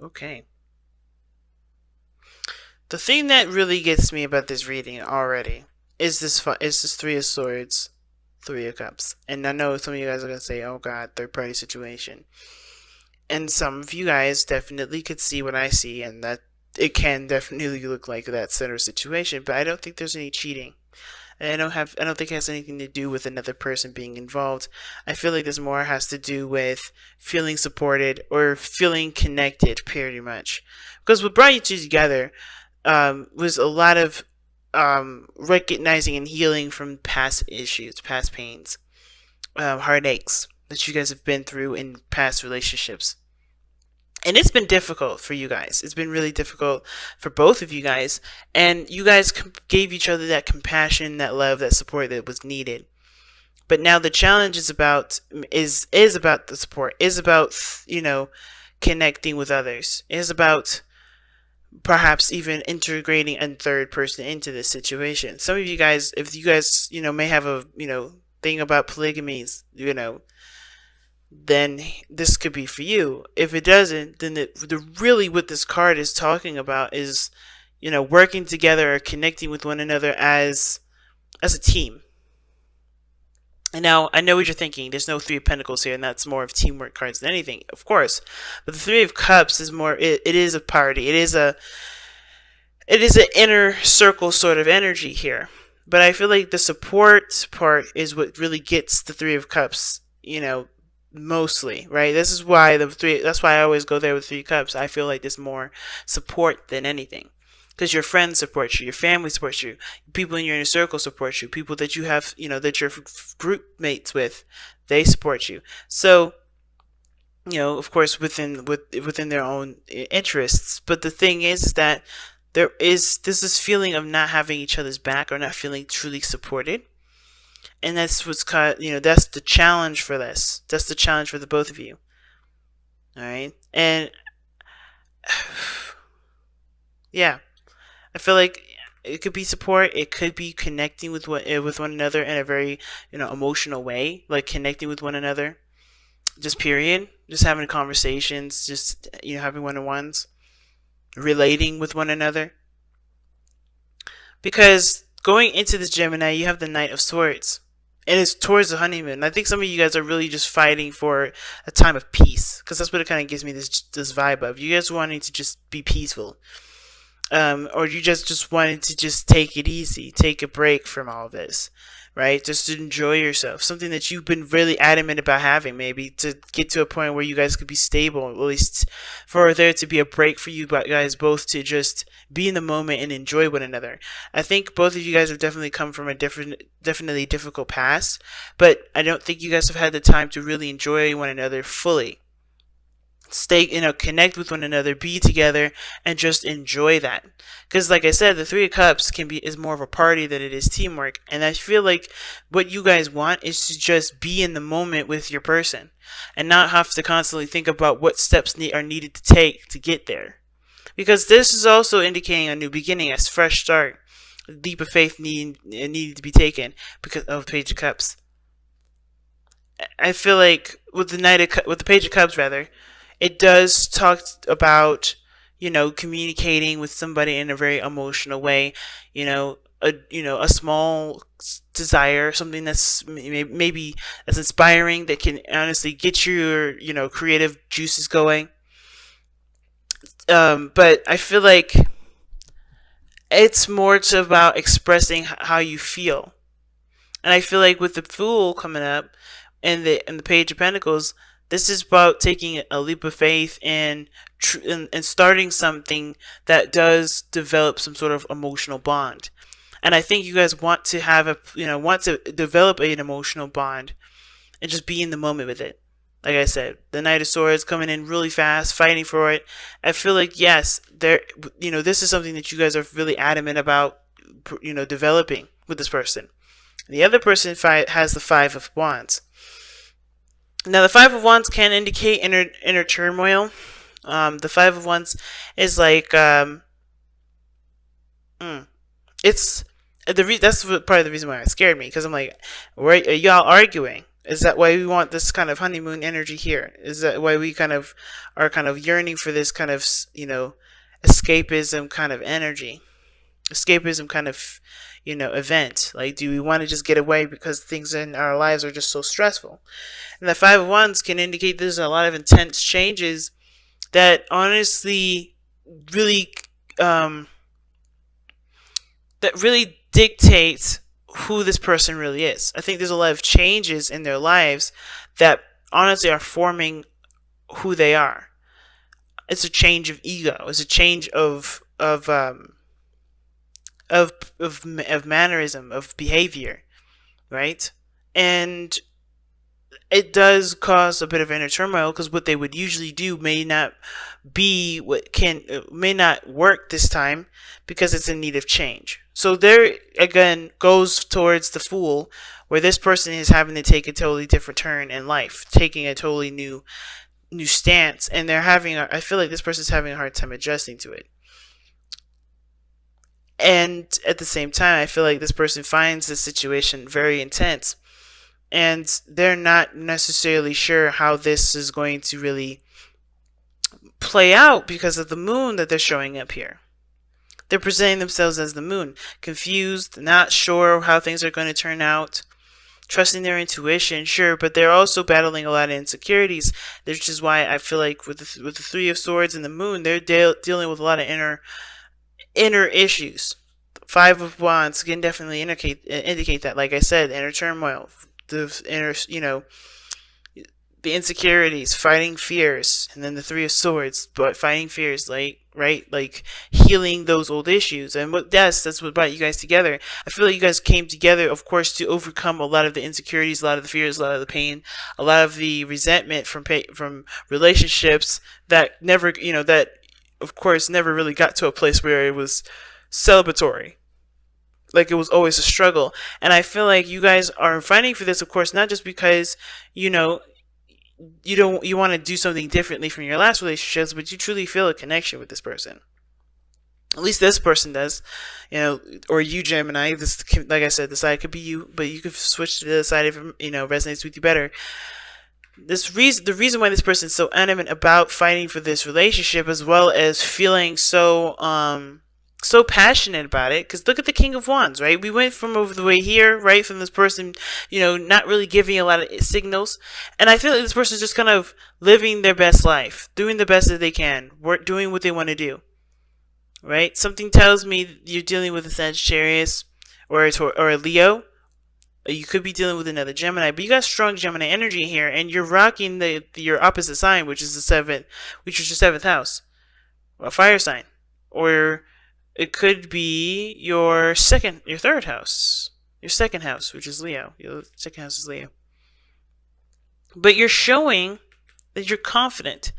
Okay. The thing that really gets me about this reading already is this Three of Swords, Three of Cups. And I know some of you guys are gonna say, "Oh God, third party situation." And some of you guys definitely could see what I see, and that it can definitely look like that center situation. But I don't think there's any cheating. I don't think it has anything to do with another person being involved. I feel like this more has to do with feeling supported or feeling connected, pretty much. Because what brought you two together was a lot of recognizing and healing from past issues, past pains, heartaches that you guys have been through in past relationships. And it's been difficult for you guys. It's been really difficult for both of you guys. And you guys gave each other that compassion, that love, that support that was needed. But now the challenge is about the support. Is about, connecting with others. Is about perhaps even integrating a third person into this situation. Some of you guys, if you guys, may have a, thing about polygamies, then this could be for you. If it doesn't, then really what this card is talking about is, working together or connecting with one another as a team. And now I know what you're thinking. There's no Three of Pentacles here, and that's more of teamwork cards than anything, of course. But the Three of Cups is more. It is a party. It is an inner circle sort of energy here. But I feel like the support part is what really gets the Three of Cups, mostly, right? This is why that's why I always go there with Three Cups. I feel like there's more support than anything. Because your friends support you, your family supports you, people in your inner circle support you, people that you have, that you're group mates with, they support you. So, of course, within their own interests. But the thing is that there's this feeling of not having each other's back or not feeling truly supported. And that's what's called, that's the challenge for this. That's the challenge for the both of you. All right. And yeah, I feel like it could be support. It could be connecting with one another in a very emotional way, like connecting with one another. Just period. Just having conversations. Just having one-on-ones, relating with one another. Because going into this Gemini, you have the Knight of Swords, and it's towards the honeymoon. I think some of you guys are really just fighting for a time of peace, because that's what it kind of gives me this vibe of you guys wanting to just be peaceful. Or you just wanted to just take it easy, take a break from all this, right? Just to enjoy yourself. Something that you've been really adamant about having, maybe to get to a point where you guys could be stable, at least for there to be a break for you guys both to just be in the moment and enjoy one another. I think both of you guys have definitely come from a definitely difficult past, but I don't think you guys have had the time to really enjoy one another fully. Stay, connect with one another, be together, and just enjoy that. Because, like I said, the Three of Cups is more of a party than it is teamwork. And I feel like what you guys want is to just be in the moment with your person, and not have to constantly think about what steps are needed to take to get there. Because this is also indicating a new beginning, a fresh start. A leap of faith needed to be taken because of Page of Cups. I feel like with the Page of Cups, rather, it does talk about communicating with somebody in a very emotional way, a small desire, something that's maybe that's inspiring, that can honestly get your creative juices going. But I feel like it's more about expressing how you feel. And I feel like with the Fool coming up and the Page of Pentacles, this is about taking a leap of faith and starting something that does develop some sort of emotional bond. And I think you guys want to want to develop an emotional bond and just be in the moment with it. Like I said, the Knight of Swords coming in really fast, fighting for it. I feel like, yes, this is something that you guys are really adamant about, developing with this person. The other person has the Five of Wands. Now, the Five of Wands can indicate inner turmoil. The Five of Wands is like, it's that's part of the reason why it scared me, because I'm like, are y'all arguing? Is that why we want this kind of honeymoon energy here? Is that why we kind of are kind of yearning for this kind of, escapism kind of energy? Escapism kind of, event. Like, do we want to just get away because things in our lives are just so stressful? And the Five of Wands can indicate there's a lot of intense changes that honestly really, that really dictates who this person really is. I think there's a lot of changes in their lives that honestly are forming who they are. It's a change of ego. It's a change of mannerism, of behavior, right? And it does cause a bit of inner turmoil because what they would usually do may not work this time because it's in need of change. So there again goes towards the Fool, where this person is having to take a totally different turn in life, taking a totally new stance, and I feel like this person's having a hard time adjusting to it. And at the same time, I feel like this person finds the situation very intense, and they're not necessarily sure how this is going to really play out because of the moon that they're showing up here. They're presenting themselves as the moon, confused, not sure how things are going to turn out, trusting their intuition, sure, but they're also battling a lot of insecurities, which is why I feel like with the Three of Swords and the moon, they're dealing with a lot of inner issues. Five of Wands can definitely indicate that. Like I said, inner turmoil, the inner, the insecurities, fighting fears, and then the Three of Swords, but fighting fears, like, right, like healing those old issues. And that's what brought you guys together. I feel like you guys came together, of course, to overcome a lot of the insecurities, a lot of the fears, a lot of the pain, a lot of the resentment from relationships that never, that of course never really got to a place where it was celebratory. Like, it was always a struggle. And I feel like you guys are fighting for this, of course, not just because, you want to do something differently from your last relationships, but you truly feel a connection with this person. At least this person does, or you, Gemini. This, like I said, the side could be you, but you could switch to the other side if resonates with you better. The reason why this person is so adamant about fighting for this relationship, as well as feeling so passionate about it, because look at the King of Wands, right? We went from over the way here, right, from this person, not really giving a lot of signals, and I feel like this person is just kind of living their best life, doing the best that they can, doing what they want to do, right? Something tells me you're dealing with a Sagittarius or a Leo. You could be dealing with another Gemini, but you got strong Gemini energy here, and you're rocking your opposite sign, which is your 7th house, a fire sign, or it could be your 3rd house, your 2nd house, which is Leo. Your 2nd house is Leo. But you're showing that you're confident,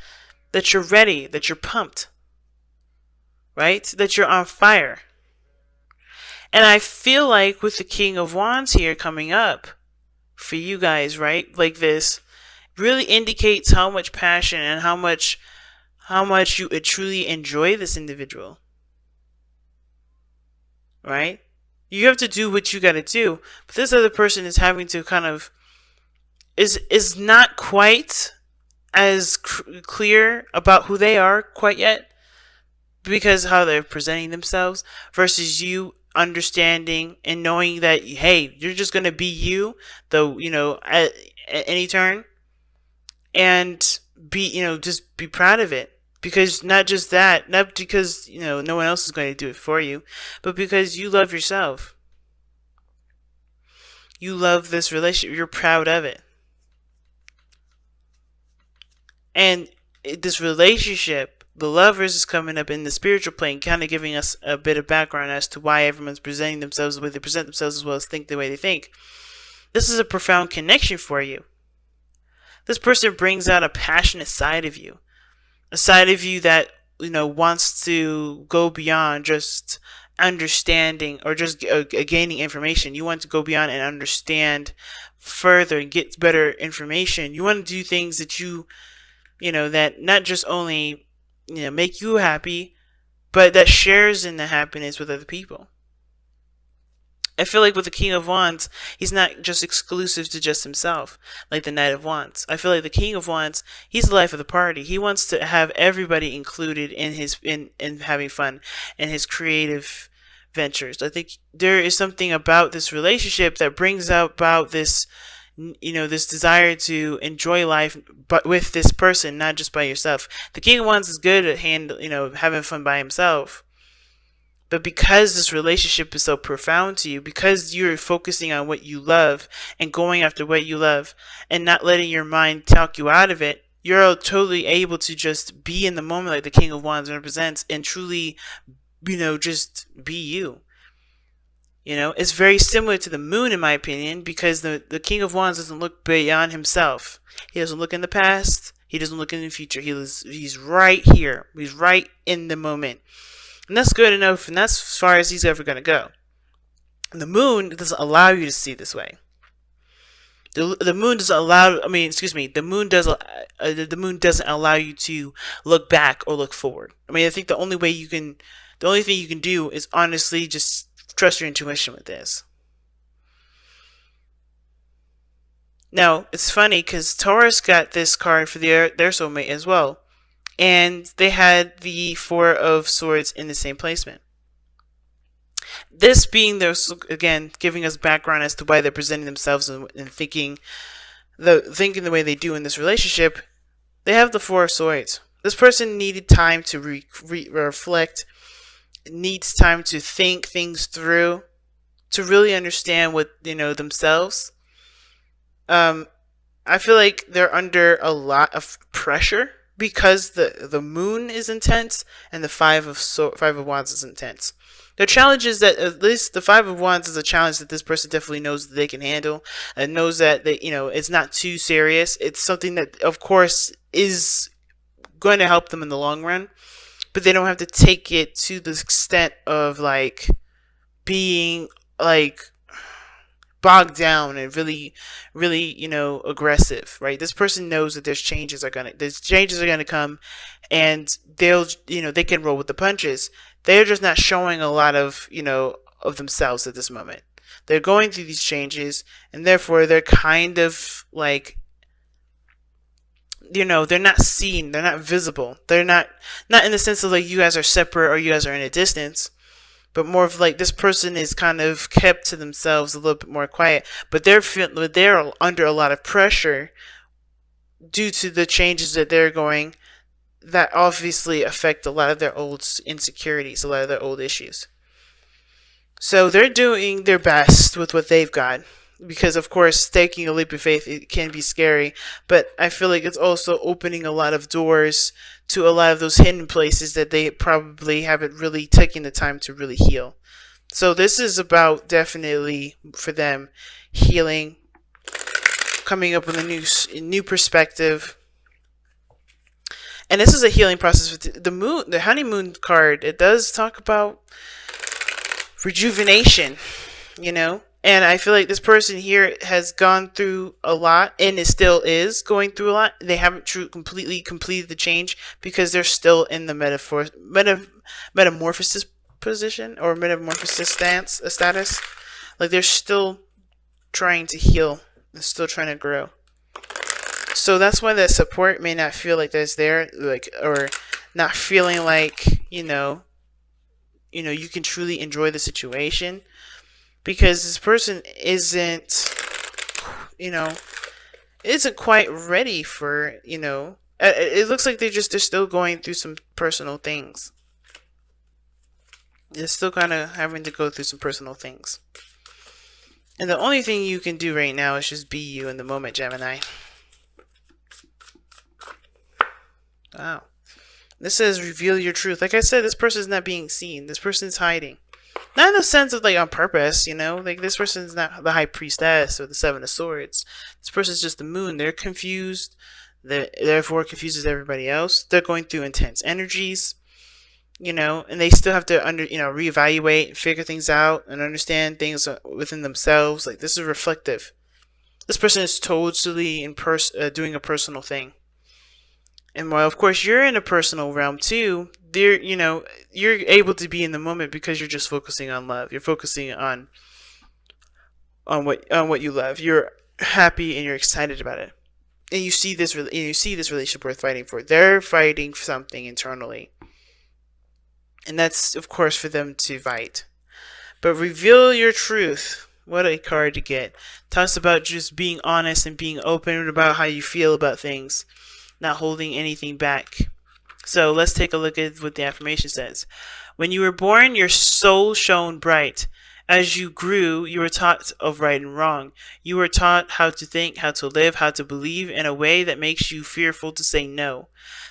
that you're ready, that you're pumped, right? That you're on fire. And I feel like with the King of Wands here coming up for you guys, right? Like, this really indicates how much passion and how much you truly enjoy this individual. Right? You have to do what you got to do, but this other person is having to kind of is not quite as clear about who they are quite yet, because how they're presenting themselves versus you understanding and knowing that, hey, you're just gonna be you, though, at any turn, and be, just be proud of it. Because not just that, not because, no one else is going to do it for you, but because you love yourself. You love this relationship. You're proud of it. And this relationship, the Lovers, is coming up in the spiritual plane, kind of giving us a bit of background as to why everyone's presenting themselves the way they present themselves, as well as think the way they think. This is a profound connection for you. This person brings out a passionate side of you. A side of you that, wants to go beyond just understanding or just gaining information. You want to go beyond and understand further and get better information. You want to do things that that not just only, make you happy, but that shares in the happiness with other people. I feel like with the King of Wands, he's not just exclusive to just himself, like the Knight of Wands. I feel like the King of Wands, he's the life of the party. He wants to have everybody included in his in having fun and his creative ventures. I think there is something about this relationship that brings about this, this desire to enjoy life, but with this person, not just by yourself. The King of Wands is good at having fun by himself. But because this relationship is so profound to you, because you're focusing on what you love and going after what you love and not letting your mind talk you out of it, you're totally able to just be in the moment like the King of Wands represents and truly, just be you. It's very similar to the moon, in my opinion, because the King of Wands doesn't look beyond himself. He doesn't look in the past. He doesn't look in the future. He's right here. He's right in the moment. And that's good enough, and that's as far as he's ever going to go. The moon doesn't allow you to see this way. The moon doesn't allow. The moon does. The moon doesn't allow you to look back or look forward. I think the only thing you can do is honestly just trust your intuition with this. Now it's funny because Taurus got this card for their soulmate as well. And they had the Four of Swords in the same placement. This being again, giving us background as to why they're presenting themselves and thinking the way they do in this relationship. They have the Four of Swords. This person needed time to reflect, needs time to think things through, to really understand what themselves. I feel like they're under a lot of pressure, because the moon is intense and the Five of Wands is intense. The challenge is that at least the Five of Wands is a challenge that this person definitely knows that they can handle and knows that it's not too serious. It's something that, of course, is going to help them in the long run, but they don't have to take it to the extent of being bogged down and really aggressive, right? This person knows that there's changes are gonna come, and they can roll with the punches. They're just not showing a lot of of themselves at this moment. They're going through these changes, and therefore they're kind of they're not seen, they're not visible, they're not in the sense of you guys are separate or you guys are in a distance, but more of this person is kind of kept to themselves, a little bit more quiet. But they're under a lot of pressure due to the changes that they're going, that obviously affect a lot of their old insecurities, a lot of their old issues. So they're doing their best with what they've got, because of course taking a leap of faith, it can be scary, but I feel like it's also opening a lot of doors to a lot of those hidden places that they probably haven't really taken the time to really heal. So this is about definitely for them healing, coming up with a new perspective. And this is a healing process with the moon, the honeymoon card. It does talk about rejuvenation, And I feel like this person here has gone through a lot and still is going through a lot. They haven't completely completed the change because they're still in the metamorphosis position or metamorphosis status. They're still trying to heal. They're still trying to grow. So that's why that support may not feel like that's there, or not feeling like, you can truly enjoy the situation. Because this person isn't quite ready for, it looks like they're still going through some personal things. They're still kind of having to go through some personal things. And the only thing you can do right now is just be you in the moment, Gemini. Wow. This says reveal your truth. Like I said, this person is not being seen. This person is hiding. Not in the sense of on purpose, this person's not the High Priestess or the Seven of Swords. This person's just the moon. They're confused. Therefore confuses everybody else. They're going through intense energies, and they still have to reevaluate and figure things out and understand things within themselves. This is reflective. This person is totally doing a personal thing. And while of course you're in a personal realm too, you're able to be in the moment because you're just focusing on love. You're focusing on on what you love. You're happy and you're excited about it, and you see this relationship worth fighting for. They're fighting for something internally, and that's of course for them to fight. But reveal your truth. What a card to get. Talks about just being honest and being open about how you feel about things, not holding anything back. So let's take a look at what the affirmation says. When you were born, your soul shone bright. As you grew, you were taught of right and wrong. You were taught how to think, how to live, how to believe in a way that makes you fearful to say no.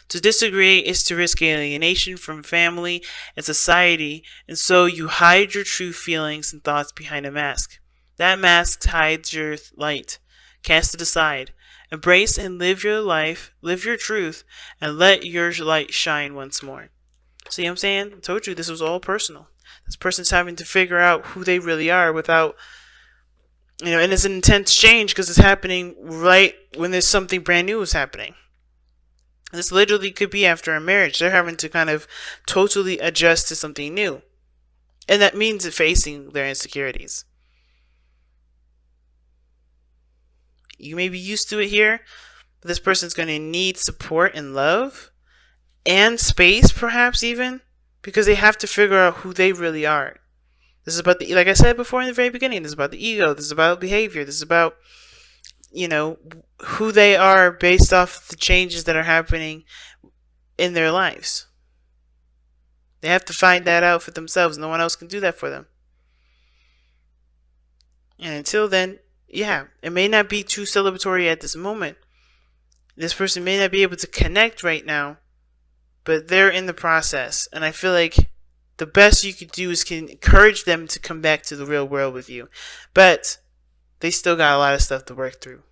To disagree is to risk alienation from family and society, and so you hide your true feelings and thoughts behind a mask. That mask hides your light. Cast it aside. Embrace and live your life, live your truth, and let your light shine once more. See what I'm saying? I told you this was all personal. This person's having to figure out who they really are without, and it's an intense change because it's happening right when there's something brand new is happening. This literally could be after a marriage. They're having to kind of totally adjust to something new. And that means facing their insecurities. You may be used to it here, but this person's going to need support and love and space, perhaps even, because they have to figure out who they really are. This is about like I said before in the very beginning, this is about the ego, this is about behavior, this is about, who they are based off the changes that are happening in their lives. They have to find that out for themselves. No one else can do that for them. And until then, yeah, it may not be too celebratory at this moment. This person may not be able to connect right now, but they're in the process. And I feel like the best you could do is encourage them to come back to the real world with you. But they still got a lot of stuff to work through.